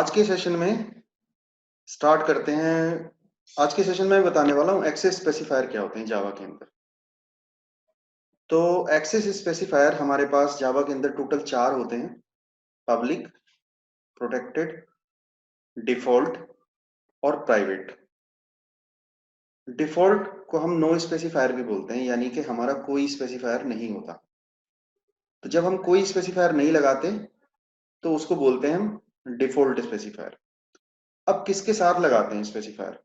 आज के सेशन में स्टार्ट करते हैं। आज के सेशन में बताने वाला हूं एक्सेस स्पेसिफायर क्या होते हैं जावा के अंदर। तो एक्सेस स्पेसिफायर हमारे पास जावा के अंदर टोटल 4 होते हैं: पब्लिक, प्रोटेक्टेड, डिफॉल्ट और प्राइवेट। डिफॉल्ट को हम नो स्पेसिफायर भी बोलते हैं, यानी कि हमारा कोई स्पेसिफायर नहीं होता। तो जब हम कोई स्पेसिफायर नहीं लगाते तो उसको बोलते हैं हम डिफॉल्ट स्पेसिफायर। अब किसके साथ लगाते हैं स्पेसिफायर?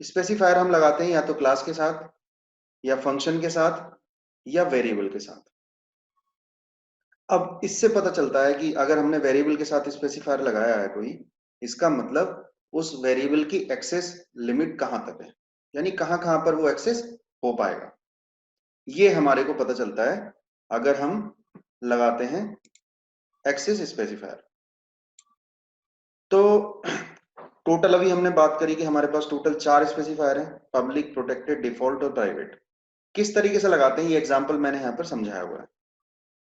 स्पेसिफायर हम लगाते हैं या तो क्लास के साथ, या फंक्शन के साथ, या वेरिएबल के साथ। अब इससे पता चलता है कि अगर हमने वेरिएबल के साथ स्पेसिफायर लगाया है कोई, इसका मतलब उस वेरिएबल की एक्सेस लिमिट कहां तक है, यानी कहां कहां पर वो एक्सेस हो पाएगा। ये हमारे को पता चलता है अगर हम लगाते हैं एक्सेस स्पेसिफायर। तो टोटल अभी हमने बात करी कि हमारे पास टोटल 4 स्पेसिफायर हैं: पब्लिक, प्रोटेक्टेड, डिफॉल्ट और प्राइवेट। किस तरीके से लगाते हैं ये एग्जांपल मैंने यहाँ पर समझाया हुआ है।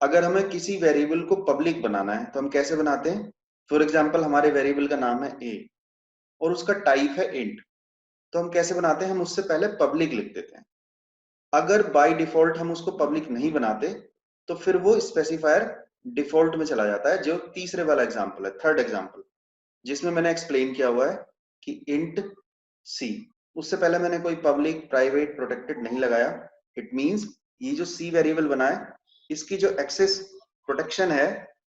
अगर हमें किसी वेरिएबल को पब्लिक बनाना है तो हम कैसे बनाते हैं? फॉर एग्जांपल हमारे वेरिएबल का नाम है ए और उसका टाइप है इंट, तो हम कैसे बनाते हैं? हम उससे पहले पब्लिक लिख देते हैं। अगर बाय डिफॉल्ट हम उसको पब्लिक नहीं बनाते तो फिर वो स्पेसिफायर डिफॉल्ट में चला जाता है, जो तीसरे वाला एग्जांपल है, थर्ड एग्जांपल, जिसमें मैंने एक्सप्लेन किया हुआ है कि इंट सी। उससे पहले मैंने कोई पब्लिक, प्राइवेट, प्रोटेक्टेड नहीं लगाया। इट मींस ये जो सी वेरिएबल बना है इसकी जो एक्सेस प्रोटेक्शन है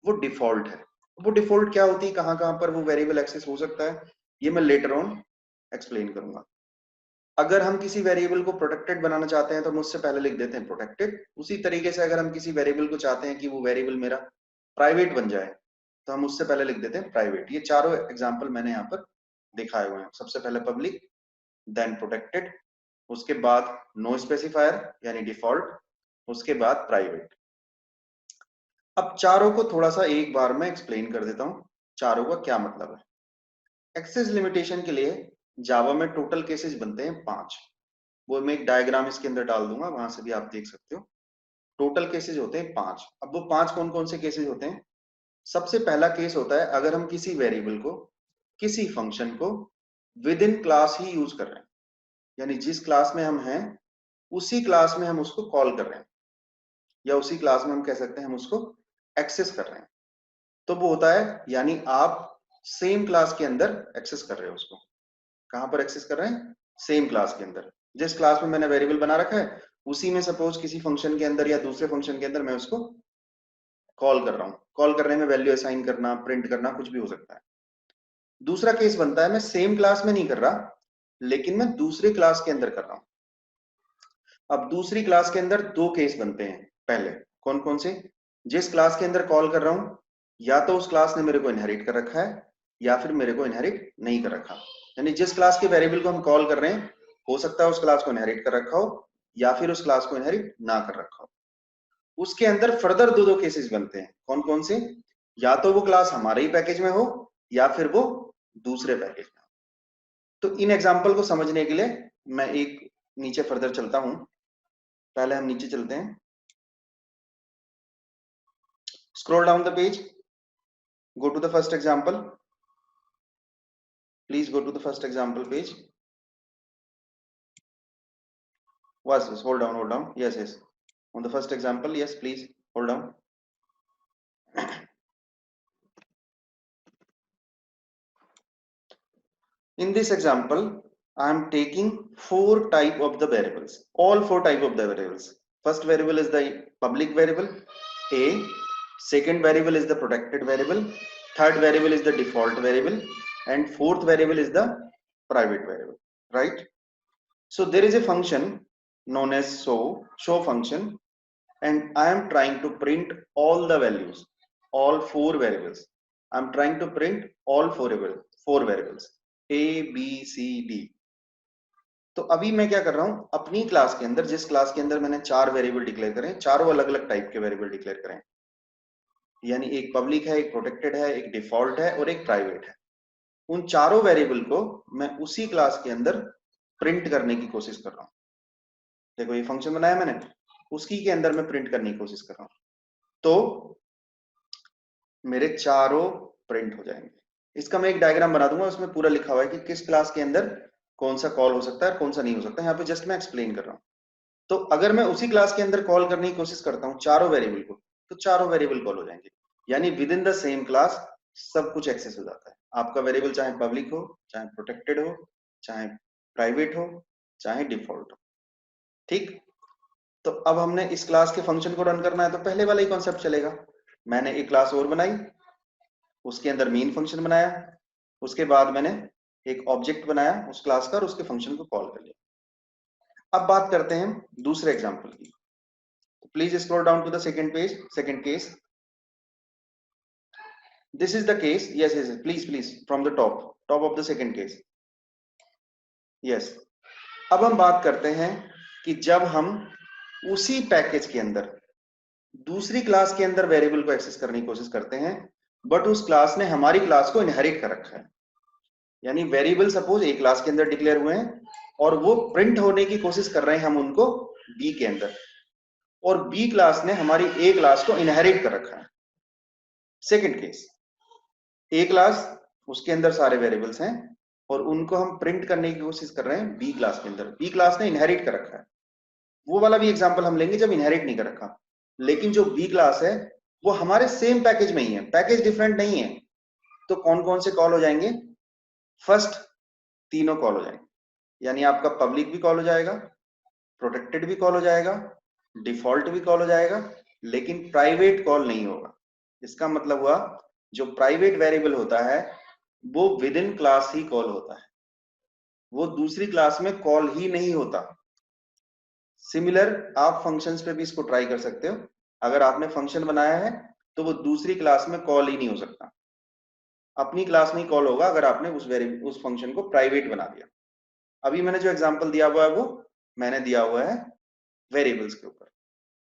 वो डिफॉल्ट है। वो डिफॉल्ट क्या होती है, कहां कहां पर वो वेरिएबल एक्सेस हो सकता है, ये मैं लेटर ऑन एक्सप्लेन करूंगा। अगर हम किसी वेरिएबल को प्रोटेक्टेड बनाना चाहते हैं तो हम उससे पहले लिख देते हैं प्रोटेक्टेड। उसी तरीके से अगर हम किसी वेरिएबल को चाहते हैं कि वो वेरिएबल मेरा प्राइवेट बन जाए तो हम उससे पहले लिख देते हैं प्राइवेट। ये चारों एग्जांपल मैंने यहाँ पर दिखाए हुए हैं। सबसे पहले पब्लिक, देन प्रोटेक्टेड, उसके बाद नो स्पेसिफायर यानी डिफॉल्ट, उसके बाद प्राइवेट। अब चारों को थोड़ा सा एक बार में एक्सप्लेन कर देता हूं, चारों का क्या मतलब है। एक्सेस लिमिटेशन के लिए जावा में टोटल केसेस बनते हैं 5। वो मैं एक डायग्राम इसके अंदर डाल दूंगा, वहां से भी आप देख सकते हो। टोटल केसेस होते हैं 5। अब वो 5 कौन कौन से केसेस होते हैं? सबसे पहला केस होता है अगर हम किसी वेरिएबल को, किसी फंक्शन को with in class he use कर रहे हैं, यानी जिस क्लास में हम हैं उसी क्लास में हम उसको कॉल कर रहे हैं, या उसी क्लास में हम कह सकते हैं हम उसको एक्सेस कर रहे हैं। तो वो होता है, यानी आप सेम क्लास के अंदर एक्सेस कर रहे हो उसको। कहां पर एक्सेस कर रहे हैं? सेम क्लास के अंदर। जिस क्लास में मैंने वेरिएबल बना रखा है उसी में सपोज किसी फंक्शन के अंदर या दूसरे फंक्शन के अंदर मैं उसको कॉल कर रहा हूं। कॉल करने में वैल्यू असाइन करना, प्रिंट करना, कुछ भी हो सकता है। दूसरा केस बनता है मैं सेम क्लास में नहीं कर रहा, लेकिन मैं दूसरे क्लास के अंदर कर रहा हूं। अब दूसरी क्लास के अंदर दो केस बनते हैं। पहले कौन कौन से? जिस क्लास के अंदर कॉल कर रहा हूं या तो उस क्लास ने मेरे को इनहेरिट कर रखा है या फिर मेरे को इनहेरिट नहीं कर रखा। यानी जिस क्लास के वेरिएबल को हम कॉल कर रहे हैं हो सकता है उस क्लास को इनहेरिट कर रखा हो या फिर उस क्लास को इनहेरिट ना कर रखा हो। उसके अंदर फर्दर दो दो केसेस बनते हैं। कौन कौन से? या तो वो क्लास हमारे ही पैकेज में हो या फिर वो दूसरे पैकेज में हो। तो इन एग्जाम्पल को समझने के लिए मैं एक नीचे फर्दर चलता हूं। पहले हम नीचे चलते हैं, scroll down the page, go to the first example. Please go to the first example page. Was this? Hold down. Yes, yes. On the first example, yes, please hold down. In this example, I am taking 4 type of the variables, all 4 type of the variables. First variable is the public variable A, second variable is the protected variable, third variable is the default variable, and fourth variable is the private variable, right? So there is a function known as show function, and I am trying to print all the values, all 4 variables. I am trying to print all 4 variables A, B, C, D. तो अभी मैं क्या कर रहा हूं, अपनी class के अंदर, जिस क्लास के अंदर मैंने 4 वेरिएबल डिक्लेयर करें, चारों अलग अलग टाइप के वेरिएबल डिक्लेयर करें, यानी एक पब्लिक है, एक प्रोटेक्टेड है, एक डिफॉल्ट है और एक प्राइवेट है। उन चारों वेरिएबल को मैं उसी क्लास के अंदर प्रिंट करने की कोशिश कर रहा हूं। देखो ये फंक्शन बनाया मैंने, उसकी के अंदर मैं प्रिंट करने की कोशिश कर रहा हूं, तो मेरे चारों प्रिंट हो जाएंगे। इसका मैं एक डायग्राम बना दूंगा, उसमें पूरा लिखा हुआ है कि किस क्लास के अंदर कौन सा कॉल हो सकता है और कौन सा नहीं हो सकता। यहाँ पे जस्ट मैं एक्सप्लेन कर रहा हूँ। तो अगर मैं उसी क्लास के अंदर कॉल करने की कोशिश करता हूँ चारों वेरिएबल को, तो चारों वेरिएबल कॉल हो जाएंगे, यानी with in the same class सब कुछ एक्सेस हो जाता है। आपका वेरिएबल चाहे पब्लिक हो, चाहे प्रोटेक्टेड हो, चाहे प्राइवेट हो, चाहे डिफॉल्ट हो। ठीक, तो अब हमने इस क्लास के फंक्शन को रन करना है, तो पहले वाला ही कॉन्सेप्ट चलेगा। मैंने एक क्लास और बनाई, उसके अंदर मेन फंक्शन बनाया, उसके बाद मैंने एक ऑब्जेक्ट बनाया उस क्लास का और उसके फंक्शन को कॉल कर लिया। अब बात करते हैं दूसरे एग्जांपल की। Please scroll down to the second page, second case. This is the case, yes yes, please please from the top of the second case, yes. अब हम बात करते हैं कि जब हम उसी पैकेज के अंदर दूसरी क्लास के अंदर वेरिएबल को एक्सेस करने की कोशिश करते हैं, बट उस क्लास ने हमारी क्लास को इनहेरिट कर रखा है। यानी वेरिएबल सपोज ए क्लास के अंदर डिक्लेयर हुए हैं और वो प्रिंट होने की कोशिश कर रहे हैं हम उनको बी के अंदर, और बी क्लास ने हमारी ए क्लास को इनहेरिट कर रखा है। सेकंड केस, ए क्लास, उसके अंदर सारे वेरिएबल्स हैं और उनको हम प्रिंट करने की कोशिश कर रहे हैं बी क्लास के अंदर, बी क्लास ने इनहेरिट कर रखा है। वो वाला भी एग्जांपल हम लेंगे जब इनहेरिट नहीं कर रखा, लेकिन जो बी क्लास है वो हमारे सेम पैकेज में ही है, पैकेज डिफरेंट नहीं है। तो कौन कौन से कॉल हो जाएंगे? फर्स्ट तीनों कॉल हो जाएंगे, यानी आपका पब्लिक भी कॉल हो जाएगा, प्रोटेक्टेड भी कॉल हो जाएगा, डिफॉल्ट भी कॉल हो जाएगा, लेकिन प्राइवेट कॉल नहीं होगा। इसका मतलब हुआ जो प्राइवेट वेरिएबल होता है वो with in class he call होता है, वो दूसरी क्लास में कॉल ही नहीं होता। सिमिलर आप फंक्शंस पे भी इसको ट्राई कर सकते हो। अगर आपने फंक्शन बनाया है तो वो दूसरी क्लास में कॉल ही नहीं हो सकता, अपनी क्लास में ही कॉल होगा अगर आपने उस फंक्शन को प्राइवेट बना दिया। अभी मैंने जो एग्जांपल दिया हुआ है वो मैंने दिया हुआ है वेरिएबल्स के ऊपर।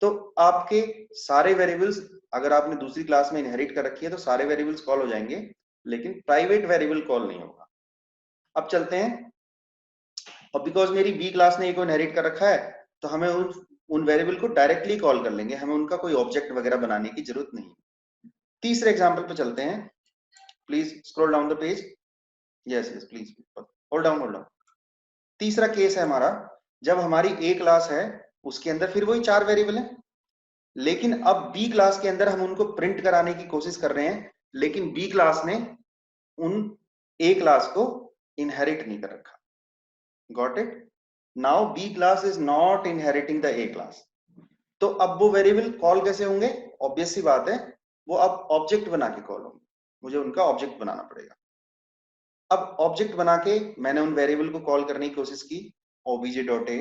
तो आपके सारे वेरिएबल्स अगर आपने दूसरी क्लास में इनहेरिट कर रखी है तो सारे वेरिएबल्स कॉल हो जाएंगे, लेकिन प्राइवेट वेरिएबल कॉल नहीं होगा। अब चलते हैं, और बिकॉज मेरी बी क्लास ने ए को इनहेरिट कर रखा है तो हमें उन वेरिएबल को डायरेक्टली कॉल कर लेंगे, हमें उनका कोई ऑब्जेक्ट वगैरह बनाने की जरूरत नहीं। तीसरे एग्जांपल पे चलते हैं, please scroll down the page, yes yes please hold down hold down. तीसरा केस है हमारा, जब हमारी ए क्लास है उसके अंदर फिर वही चार वेरिएबल है, लेकिन अब बी क्लास के अंदर हम उनको प्रिंट कराने की कोशिश कर रहे हैं, लेकिन बी क्लास ने उन ए क्लास को इनहेरिट नहीं कर रखा। Got it? Now B class is not inheriting the A class. तो अब वो वेरिएबल कॉल कैसे होंगे? ऑब्वियस सी बात है, वो अब ऑब्जेक्ट बना के कॉल होंगे, मुझे उनका ऑब्जेक्ट बनाना पड़ेगा। अब ऑब्जेक्ट बना के मैंने उन वेरिएबल को कॉल करने की कोशिश की, obj.a,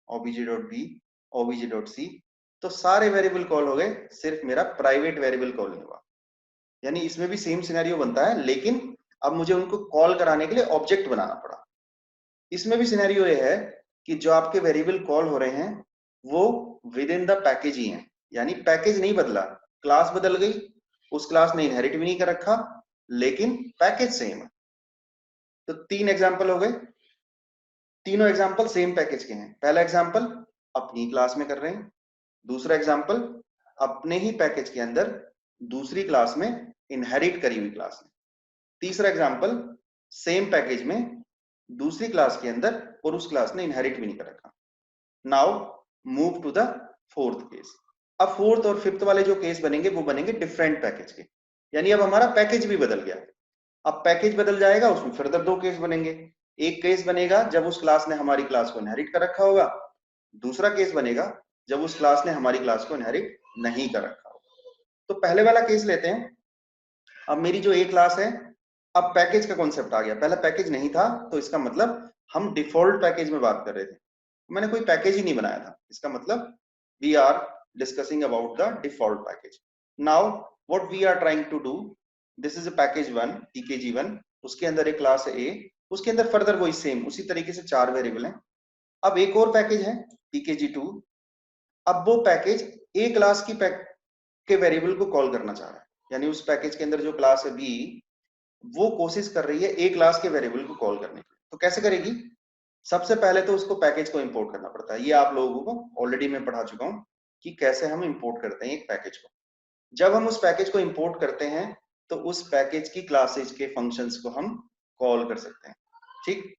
obj.b, obj.c, तो सारे वेरिएबल कॉल हो गए, सिर्फ मेरा प्राइवेट वेरिएबल कॉल नहीं हुआ। यानी इसमें भी सेम सिनेरियो बनता है, लेकिन अब मुझे उनको कॉल कराने के लिए ऑब्जेक्ट बनाना पड़ा। इसमें भी सिनेरियो ये है कि जो आपके वेरिएबल कॉल हो रहे हैं वो विद इन द पैकेज ही हैं, यानी पैकेज नहीं बदला, क्लास बदल गई, उस क्लास ने इनहेरिट भी नहीं कर रखा, लेकिन पैकेज सेम है। तो तीन एग्जांपल हो गए, तीनों एग्जांपल सेम पैकेज के हैं। पहला एग्जांपल अपनी क्लास में कर रहे हैं, दूसरा एग्जांपल अपने ही पैकेज के अंदर दूसरी क्लास में इनहेरिट करी हुई क्लास में, तीसरा एग्जांपल सेम पैकेज में दूसरी क्लास के अंदर और उस क्लास ने इनहेरिट भी नहीं कर रखा। Now move to the fourth case. अब फोर्थ और फिफ्थ वाले जो केस बनेंगे वो बनेंगे डिफरेंट पैकेज के, यानी अब हमारा पैकेज भी बदल गया। अब पैकेज बदल जाएगा, उसमें फर्दर दो केस बनेंगे। एक केस बनेगा जब उस क्लास ने हमारी क्लास को इनहेरिट कर रखा होगा, दूसरा केस बनेगा जब उस क्लास ने हमारी क्लास को इनहेरिट नहीं कर रखा होगा। तो पहले वाला केस लेते हैं। अब मेरी जो ए क्लास है, अब पैकेज का कॉन्सेप्ट आ गया, पहले पैकेज नहीं था, तो इसका मतलब हम डिफॉल्ट पैकेज में बात कर रहे थे, मैंने कोई पैकेज ही नहीं बनाया था, इसका मतलब we are discussing about the default package. Now what we are trying to do, this is a package 1 pkg1, उसके अंदर एक क्लास है ए, उसके अंदर फर्दर वही सेम उसी तरीके से चार वेरिएबल हैं। अब एक और पैकेज है pkg2, अब वो पैकेज ए क्लास के वेरिएबल को कॉल करना चाह रहा है, यानी उस पैकेज के अंदर जो क्लास है बी, वो कोशिश कर रही है ए क्लास के वेरिएबल को कॉल करने की। तो कैसे करेगी? सबसे पहले तो उसको पैकेज को इंपोर्ट करना पड़ता है, ये आप लोगों को ऑलरेडी मैं पढ़ा चुका हूं कि कैसे हम इंपोर्ट करते हैं एक पैकेज को। जब हम उस पैकेज को इंपोर्ट करते हैं तो उस पैकेज की क्लासेज के फंक्शंस को हम कॉल कर सकते हैं। ठीक,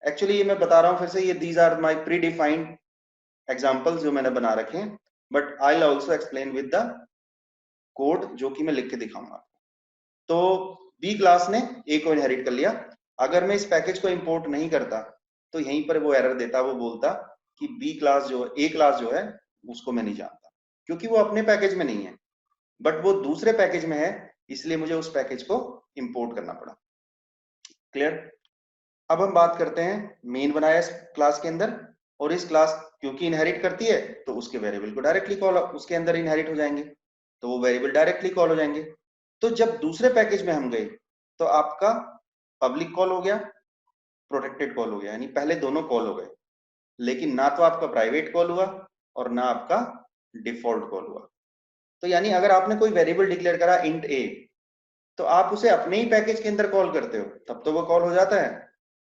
एक्चुअली ये मैं बता रहा हूं फिर से, ये these are my predefined examples जो मैंने बना रखे हैं, but I will also explain with the code जो कि मैं लिख के दिखाऊंगा। तो बी क्लास ने ए को इनहेरिट कर लिया। अगर मैं इस पैकेज को इंपोर्ट नहीं करता तो यहीं पर वो एरर देता, वो बोलता कि बी क्लास जो ए क्लास जो है उसको मैं नहीं जानता, क्योंकि वो अपने पैकेज में नहीं है, बट वो दूसरे पैकेज में है, इसलिए मुझे उस पैकेज को इंपोर्ट करना पड़ा। क्लियर? अब हम बात करते हैं, मेन बनाया इस क्लास के अंदर, और इस क्लास क्योंकि इनहेरिट करती है तो उसके वेरिएबल को डायरेक्टली कॉल उसके अंदर इनहेरिट हो जाएंगे, तो वो वेरिएबल डायरेक्टली कॉल हो जाएंगे। तो जब दूसरे पैकेज में हम गए तो आपका पब्लिक कॉल हो गया, प्रोटेक्टेड कॉल हो गया, यानी पहले दोनों कॉल हो गए, लेकिन ना तो आपका प्राइवेट कॉल हुआ और ना आपका डिफॉल्ट कॉल हुआ। तो यानी अगर आपने कोई वेरिएबल डिक्लेयर करा इंट ए, तो आप उसे अपने ही पैकेज के अंदर कॉल करते हो तब तो वो कॉल हो जाता है,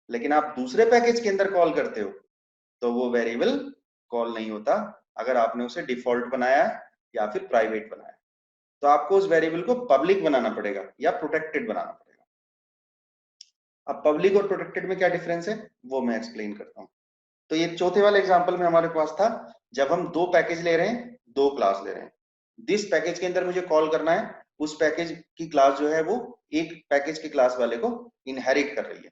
लेकिन आप दूसरे पैकेज के अंदर कॉल करते हो तो वो वेरिएबल कॉल नहीं होता, अगर आपने उसे डिफॉल्ट बनाया या फिर प्राइवेट बनाया। तो आपको उस वेरिएबल को पब्लिक बनाना पड़ेगा या प्रोटेक्टेड बनाना पड़ेगा। अब पब्लिक और प्रोटेक्टेड में क्या डिफरेंस है वो मैं एक्सप्लेन करता हूं। तो ये चौथे वाले एग्जांपल में हमारे पास था, जब हम दो पैकेज ले रहे हैं, दो क्लास ले रहे हैं, जिस पैकेज के अंदर मुझे कॉल करना है उस पैकेज की क्लास जो है वो एक पैकेज की क्लास वाले को इनहेरिट कर रही है।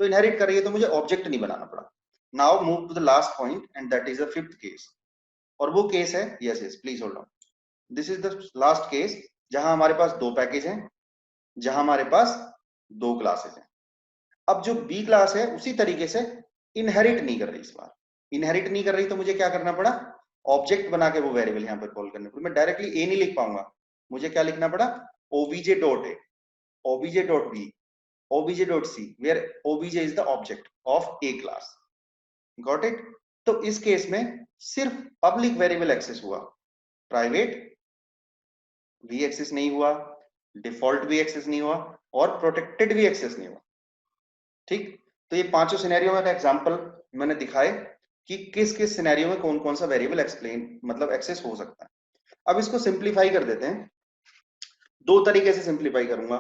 तो इनहेरिट कर रही है तो मुझे ऑब्जेक्ट नहीं बनाना पड़ा। Now move to the last point and that is the fifth case, और वो केस है, yes yes please hold on, this is the last case जहां हमारे पास दो पैकेज हैं, जहां हमारे पास दो क्लासेस हैं। अब जो बी क्लास है उसी तरीके से इनहेरिट नहीं कर रही, इस बार इनहेरिट नहीं कर रही, तो मुझे क्या करना पड़ा, ऑब्जेक्ट बना के वो वेरिएबल यहां पर कॉल करने पड़े। मैं डायरेक्टली ए नहीं लिख पाऊंगा, मुझे क्या लिखना पड़ा, OBJ dot A, OBJ dot B, OBJ dot C, where OBJ is the object of A class. Got it? तो इस केस में सिर्फ पब्लिक वेरिएबल एक्सेस हुआ, प्राइवेट भी एक्सेस नहीं हुआ, डिफॉल्ट भी एक्सेस नहीं हुआ, और प्रोटेक्टेड भी एक्सेस नहीं हुआ। ठीक, तो ये पांचों सिनेरियो में एग्जांपल मैंने दिखाए कि किस किस सिनेरियो में कौन कौन सा वेरिएबल एक्सप्लेन मतलब एक्सेस हो सकता है। अब इसको सिंप्लीफाई कर देते हैं, दो तरीके से सिंप्लीफाई करूंगा,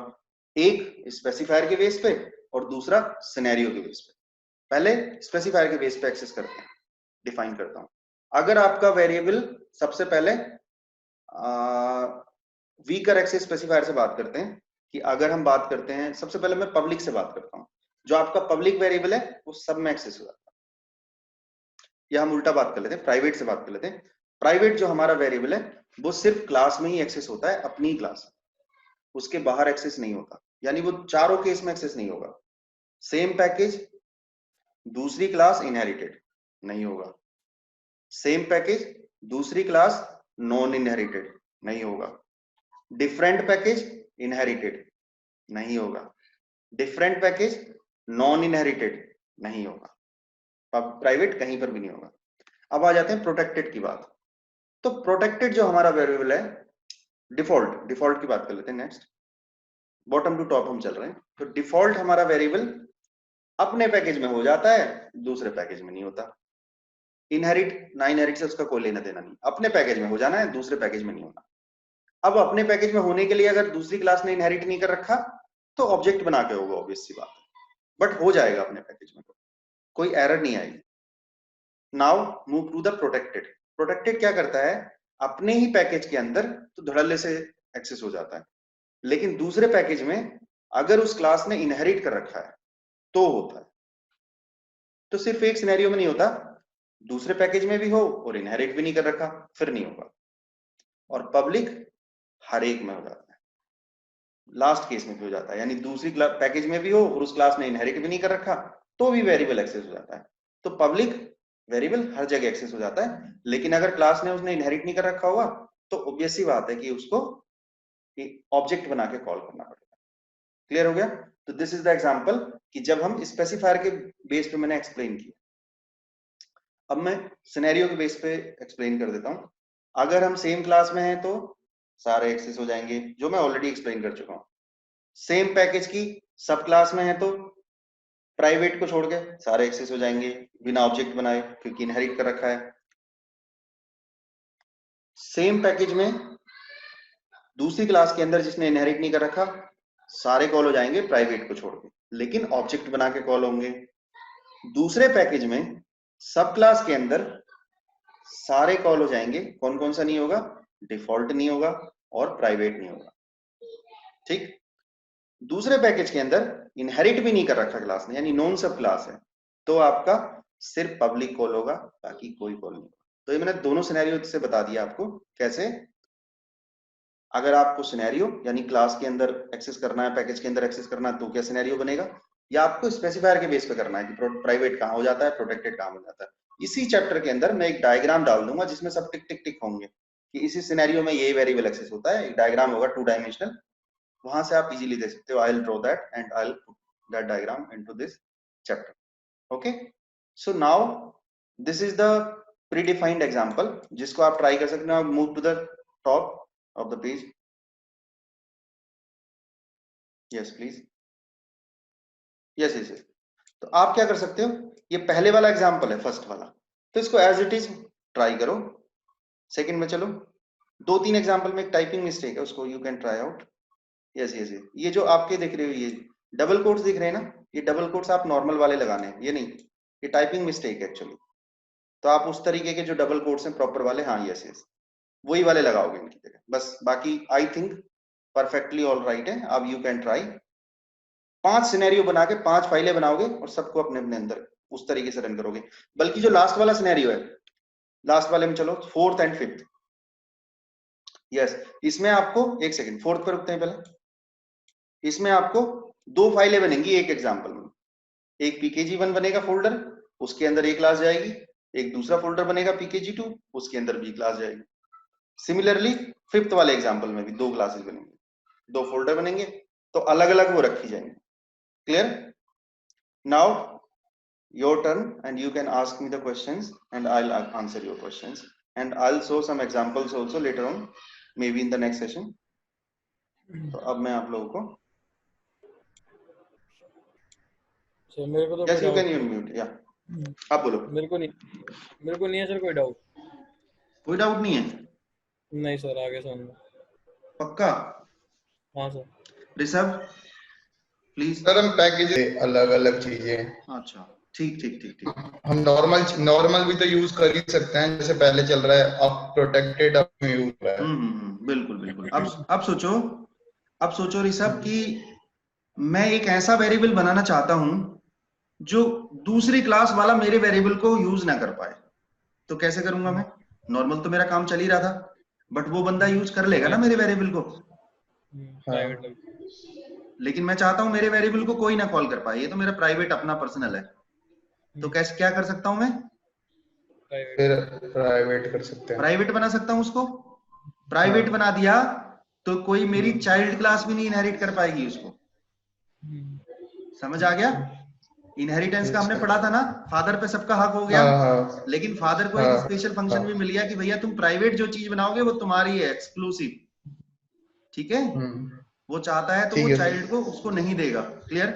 एक स्पेसिफायर के बेस पे और दूसरा सिनेरियो के बेस पे। पहले स्पेसिफायर के बेस पे एक्सेस करते हैं, डिफाइन करता हूं। अगर आपका वेरिएबल, सबसे पहले वीकर एक्सेस स्पेसिफायर से बात करते हैं, कि अगर हम बात करते हैं, सबसे पहले मैं पब्लिक से बात करता हूं, जो आपका पब्लिक वेरिएबल है वो सब में एक्सेस हो जाता है, या हम उल्टा बात कर लेते हैं, प्राइवेट से बात कर लेते हैं। प्राइवेट जो हमारा वेरिएबल है वो सिर्फ क्लास में ही एक्सेस होता है, अपनी क्लास, उसके बाहर एक्सेस नहीं होता, यानी वो चारों केस में एक्सेस नहीं होगा। सेम पैकेज दूसरी क्लास इनहेरिटेड नहीं होगा, सेम पैकेज दूसरी क्लास नॉन इनहेरिटेड नहीं होगा, डिफरेंट पैकेज इनहेरिटेड नहीं होगा, डिफरेंट पैकेज नॉन इनहेरिटेड नहीं होगा, अब प्राइवेट कहीं पर भी नहीं होगा। अब आ जाते हैं प्रोटेक्टेड की बात। तो प्रोटेक्टेड जो हमारा वेरिएबल है, डिफॉल्ट, डिफॉल्ट की बात कर लेते हैं नेक्स्ट, बॉटम टू टॉप हम चल रहे हैं। तो डिफॉल्ट हमारा वेरिएबल अपने पैकेज में हो जाता है, दूसरे पैकेज में नहीं होता। इनहेरिट ना इनहेरिट से उसका कोई लेना देना नहीं, अपने पैकेज में हो जाना है, दूसरे पैकेज में नहीं होना। अब अपने पैकेज में होने के लिए अगर दूसरी क्लास ने इनहेरिट नहीं कर रखा तो ऑब्जेक्ट बना के होगा, ऑब्वियस सी बात है, बट हो जाएगा अपने पैकेज में, कोई एरर नहीं आएगी। Now move to the protected. Protected क्या करता है, अपने ही पैकेज के अंदर तो धड़ल्ले से एक्सेस हो जाता है, लेकिन दूसरे पैकेज में अगर उस क्लास ने इनहेरिट कर रखा है तो होता है। तो सिर्फ एक सिनेरियो में नहीं होता, दूसरे पैकेज में भी हो और इनहेरिट भी नहीं कर रखा फिर नहीं होगा, और पब्लिक हर एक में हो जाता है, लास्ट केस में भी हो जाता है, यानी दूसरी पैकेज में भी हो और उस क्लास ने इनहेरिट भी नहीं कर रखा तो भी वेरिएबल एक्सेस हो जाता है। तो पब्लिक वेरिएबल हर जगह एक्सेस हो जाता है, लेकिन अगर क्लास ने उसने इनहेरिट नहीं कर रखा होगा तो ऑब्वियस सी बात है कि उसको ऑब्जेक्ट बना के कॉल करना पड़ेगा। क्लियर हो गया? तो दिस इज द एग्जांपल कि जब हम स्पेसिफायर के बेस पे मैंने एक्सप्लेन किया। अब मैं सिनेरियो के बेस पे एक्सप्लेन कर देता हूं। अगर हम सेम क्लास में हैं तो सारे एक्सेस हो जाएंगे, जो मैं ऑलरेडी एक्सप्लेन कर चुका हूं। सेम पैकेज की सब क्लास में है तो प्राइवेट को छोड़ के सारे एक्सेस हो जाएंगे बिना ऑब्जेक्ट बनाए, क्योंकि इनहेरिट कर रखा है। सेम पैकेज में दूसरी क्लास के अंदर जिसने इनहेरिट नहीं कर रखा सारे कॉल हो जाएंगे प्राइवेट को छोड़ के, लेकिन ऑब्जेक्ट बना के कॉल होंगे। दूसरे पैकेज में सब क्लास के अंदर सारे कॉल हो जाएंगे, कौन कौन सा नहीं होगा, डिफॉल्ट नहीं होगा और प्राइवेट नहीं होगा। ठीक, दूसरे पैकेज के अंदर इनहेरिट भी नहीं कर रखा क्लास ने, यानी नॉन सब क्लास है, तो आपका सिर्फ पब्लिक कॉल होगा, बाकी कोई कॉल नहीं होगा। तो ये मैंने दोनों सिनेरियो से बता दिया आपको कैसे। अगर आपको सिनेरियो यानी क्लास के अंदर एक्सेस करना है, पैकेज के अंदर एक्सेस करना है, तो क्या सिनेरियो बनेगा, या आपको स्पेसिफायर के बेस पे करना है कि प्राइवेट कहाँ हो जाता है, प्रोटेक्टेड कहाँ हो जाता है। इसी चैप्टर के अंदर मैं एक डायग्राम डाल दूंगा जिसमें सब टिक टिक टिक होंगे कि इसी सिनेरियो में ये वेरिएबल एक्सेस होता है। एक डायग्राम होगा 2 डायमेंशनल, वहां से आप इजीली देख सकते हो। I will draw that and I will put that diagram into this chapter. Okay, so now this is the predefined example जिसको आप ट्राई कर सकते हो। Move to the top of the page. Yes please, yes yes yes. तो आप क्या कर सकते हो, ये पहले वाला एग्जांपल है, फर्स्ट वाला, तो इसको एज इट इज ट्राई करो। सेकंड में चलो, 2-3 एग्जांपल में एक टाइपिंग मिस्टेक है, उसको you can try out. Yes yes, ये जो आपके दिख रहे हो, ये डबल कोट्स दिख रहे हैं ना, ये डबल कोट्स आप नॉर्मल वाले लगाने हैं, ये नहीं, ये टाइपिंग मिस्टेक है एक्चुअली। तो आप उस तरीके के जो डबल कोट्स हैं प्रॉपर वाले, हाँ यस यस, वही वाले लगाओगे इनकी जगह बस। बाकी I think perfectly all right है। अब यू कैन ट्राई 5 सिनेरियो बना के 5 फाइलें बनाओगे और सबको अपने अपने अंदर उस तरीके से रन करोगे। बल्कि जो लास्ट वाला सिनेरियो है, लास्ट वाले में चलो 4th एंड 5th। यस, इसमें आपको एक सेकंड, 4th पर रुकते हैं पहले। इसमें आपको 2 फाइलें बनेंगी एक एग्जांपल में। एक pkg1 बनेगा फोल्डर, उसके अंदर एक क्लास जाएगी। एक दूसरा फोल्डर बनेगा pkg2, उसके अंदर भी क्लास जाएगी। सिमिलरली 5th वाले एग्जांपल में भी 2 क्लासेस बनेंगे, 2 फोल्डर बनेंगे, तो अलग अलग वो रखी जाएंगे। Clear? Now your turn and you can ask me the questions and I'll answer your questions and I'll show some examples also later on, maybe in the next session. तो अब मैं आप लोगों को मेरे को तो yes you can unmute, yeah आप बोलो। मेरे को नहीं है सर कोई डाउट। कोई डाउट नहीं है? नहीं सर, आगे समझ। पक्का? हाँ सर। ऋषभ प्लीज। सर हम पैकेज अलग अलग चीजें। अच्छा ठीक ठीक ठीक ठीक। हम नॉर्मल भी तो यूज कर ही सकते हैं, जैसे पहले चल रहा है, अब प्रोटेक्टेड अब यूज हो रहा है। बिल्कुल बिल्कुल। अब सोचो ऋषभ कि मैं एक ऐसा वेरिएबल बनाना चाहता हूं जो दूसरी क्लास वाला मेरे वेरिएबल को यूज ना कर पाए, तो कैसे करूंगा मैं? नॉर्मल तो मेरा काम चल ही रहा था, बट वो बंदा यूज कर लेगा ना मेरे वेरिएबल को। लेकिन मैं चाहता हूं मेरे वेरिएबल को कोई ना कॉल कर पाए, ये तो मेरा प्राइवेट अपना पर्सनल है। तो कैसे क्या कर सकता हूं मैं? फिर प्राइवेट कर सकते हैं, प्राइवेट बना सकता हूं उसको। प्राइवेट बना दिया तो कोई मेरी चाइल्ड क्लास भी नहीं इनहेरिट कर पाएगी उसको। समझ आ गया? इनहेरिटेंस का हमने पढ़ा था ना, फादर पे सबका हक हो गया। लेकिन फादर को एक स्पेशल फंक्शन भी मिल गया कि भैया तुम प्राइवेट जो चीज बनाओगे वो तुम्हारी है, एक्सक्लूसिव। ठीक है, वो चाहता है तो वो चाइल्ड को उसको नहीं देगा। क्लियर?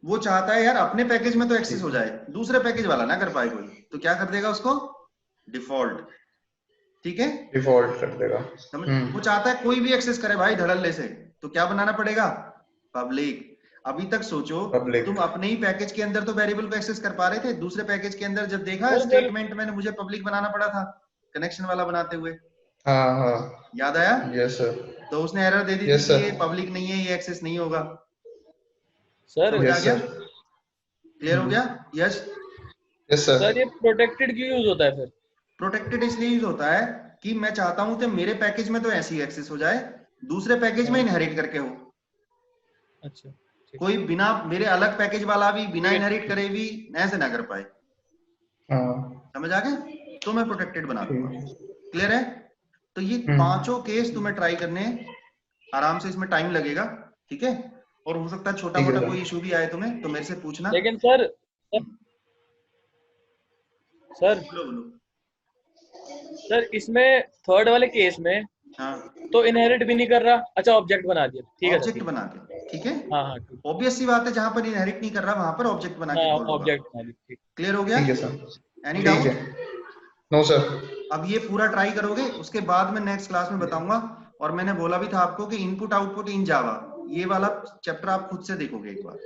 वो चाहता है यार अपने पैकेज में तो एक्सेस हो जाए, दूसरे पैकेज वाला ना कर पाए कोई, तो क्या कर देगा उसको? डिफॉल्ट। ठीक है, डिफॉल्ट कर देगा। समझ? वो चाहता है कोई भी एक्सेस करे भाई धड़ल्ले से, तो क्या बनाना पड़ेगा? पब्लिक। अभी तक सोचो तुम अपने ही पैकेज के अंदर तो वेरिएबल को एक्सेस कर पा रहे थे, दूसरे पैकेज के अंदर जब देखा स्टेटमेंट मैंने मुझे पब्लिक बनाना पड़ा था कनेक्शन वाला बनाते हुए। हाँ याद आया? Yes sir. तो उसने एरर दे दी थी कि ये पब्लिक नहीं है, ये एक्सेस नहीं होगा। सर समझ आ गया? क्लियर हो गया? Yes yes sir. सर ये प्रोटेक्टेड क्यों यूज होता है फिर? प्रोटेक्टेड इसलिए यूज होता है कि मैं चाहता हूं कि मेरे पैकेज में तो ऐसी एक्सेस हो जाए, दूसरे पैकेज में इनहेरिट करके हो। अच्छा, कोई बिना मेरे अलग पैकेज वाला भी बिना इनहेरिट करे भी ऐसे ना कर पाए। समझ आ गया? तो मैं प्रोटेक्टेड बना दूंगा। क्लियर है? तो ये 5 केस तुम्हें ट्राई करने, आराम से इसमें टाइम लगेगा। ठीक है, और हो सकता है छोटा मोटा कोई इशू भी आए तुम्हें तो मेरे से पूछना। लेकिन सर सर इसमें थर्ड वाले केस में तो इनहेरिट भी नहीं कर रहा। अच्छा, ऑब्जेक्ट बना दिया, ठीक है, ऑब्जेक्ट बना के, ठीक है। हाँ ऑब्वियस सी बात है, जहां पर इनहेरिट नहीं कर रहा वहां पर ऑब्जेक्ट बना के कॉल होगा। ऑब्जेक्ट बना दिया। क्लियर हो गया? ठीक है sir. Any doubt? No sir. अब ये पूरा ट्राई करोगे, उसके बाद मैं नेक्स्ट क्लास में बताऊंगा और मैंने बोला भी था आपको कि इनपुट आउटपुट इन जावा, ये वाला चैप्टर आप खुद से देखोगे एक बार।